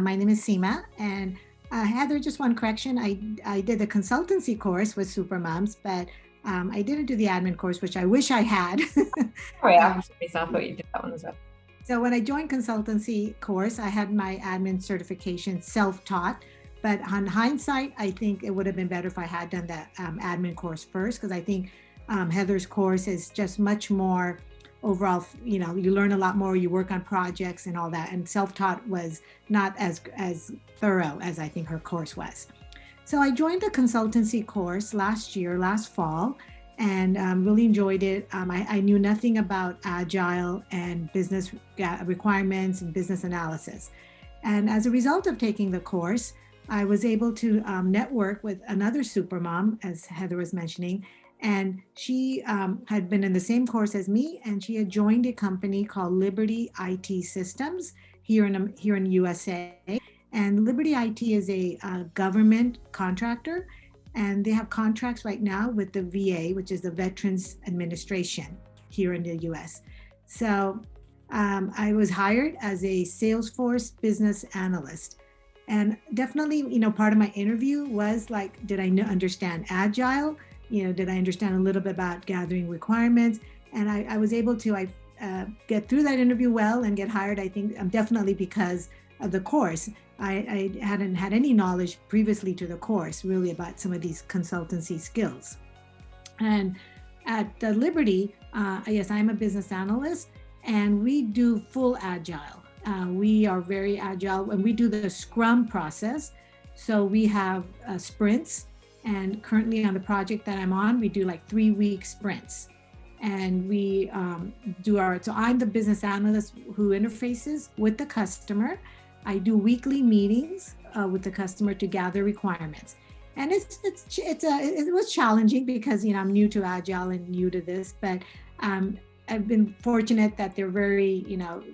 My name is Seema, and Heather, just one correction. I did the consultancy course with Supermums, but I didn't do the admin course, which I wish I had. Oh yeah, I thought you did that one as well. So when I joined consultancy course, I had my admin certification self-taught. But on hindsight, I think it would have been better if I had done that admin course first, because I think Heather's course is just much more overall. You learn a lot more, you work on projects and all that. And self-taught was not as thorough as I think her course was. So I joined the consultancy course last fall, and really enjoyed it. I knew nothing about agile and business requirements and business analysis. And as a result of taking the course, I was able to network with another supermom, as Heather was mentioning, and she had been in the same course as me, and she had joined a company called Liberty IT Systems here in USA. And Liberty IT is a government contractor, and they have contracts right now with the VA, which is the Veterans Administration here in the US. So I was hired as a Salesforce Business Analyst. And definitely, part of my interview was like, did I understand Agile? Did I understand a little bit about gathering requirements? And I was able to get through that interview well and get hired, I think, definitely because of the course. I hadn't had any knowledge previously to the course, really, about some of these consultancy skills. And at Liberty, yes, I'm a business analyst, and we do full agile. We are very agile, and we do the Scrum process. So we have sprints, and currently on the project that I'm on, we do like 3-week sprints. And we so I'm the business analyst who interfaces with the customer. I do weekly meetings with the customer to gather requirements. And it was challenging because, I'm new to Agile and new to this, but I've been fortunate that they're very,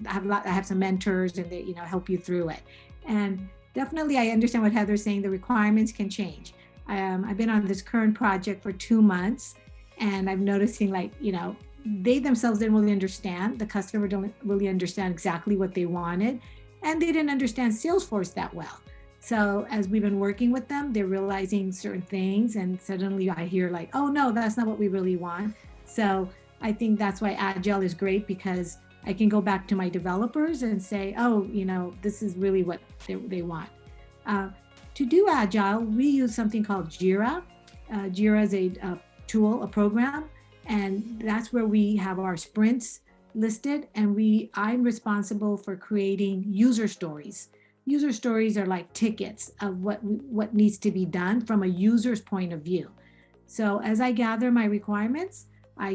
I have some mentors, and they, help you through it. And definitely I understand what Heather's saying, the requirements can change. I've been on this current project for 2 months, and I'm noticing they themselves didn't really understand, the customer don't really understand exactly what they wanted, and they didn't understand Salesforce that well. So as we've been working with them, they're realizing certain things, and suddenly I hear oh no, that's not what we really want. So I think that's why Agile is great, because I can go back to my developers and say, oh, this is really what they want. To do Agile, we use something called Jira. Jira is a tool, a program, and that's where we have our sprints listed, and I'm responsible for creating user stories. User stories are like tickets of what needs to be done from a user's point of view. So as I gather my requirements, I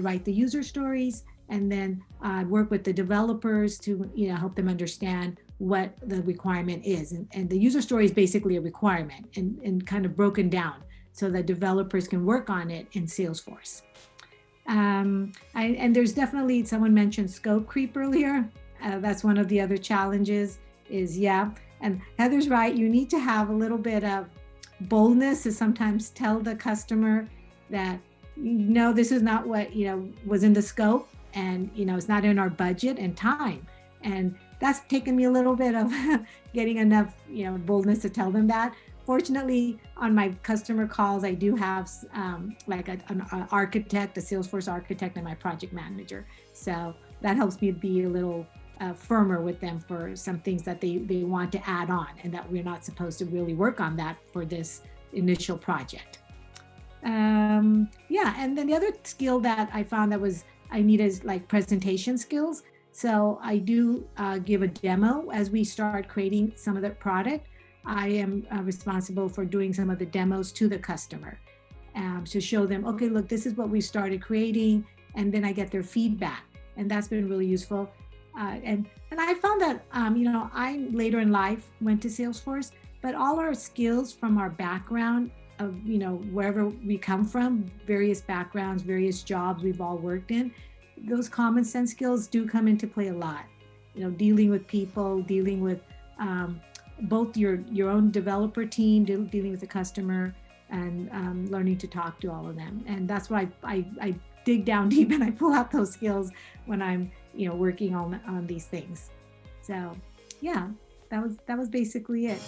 write the user stories, and then I work with the developers to help them understand what the requirement is. And the user story is basically a requirement and kind of broken down so that developers can work on it in Salesforce. And there's definitely, someone mentioned scope creep earlier. That's one of the other challenges and Heather's right, you need to have a little bit of boldness to sometimes tell the customer that, this is not what, was in the scope, and, it's not in our budget and time. And that's taken me a little bit of getting enough, boldness to tell them that. Fortunately, on my customer calls, I do have an architect, a Salesforce architect, and my project manager. So that helps me be a little firmer with them for some things that they want to add on, and that we're not supposed to really work on that for this initial project. And then the other skill that I found I needed is presentation skills. So I do give a demo as we start creating some of the product. I am responsible for doing some of the demos to the customer to show them, okay, look, this is what we started creating, and then I get their feedback, and that's been really useful. And I found that, I later in life went to Salesforce, but all our skills from our background of, wherever we come from, various backgrounds, various jobs we've all worked in, those common sense skills do come into play a lot. Dealing with people, dealing with both your own developer team, dealing with the customer, and learning to talk to all of them. And that's why I dig down deep and I pull out those skills when I'm working on these things. So yeah, that was basically it.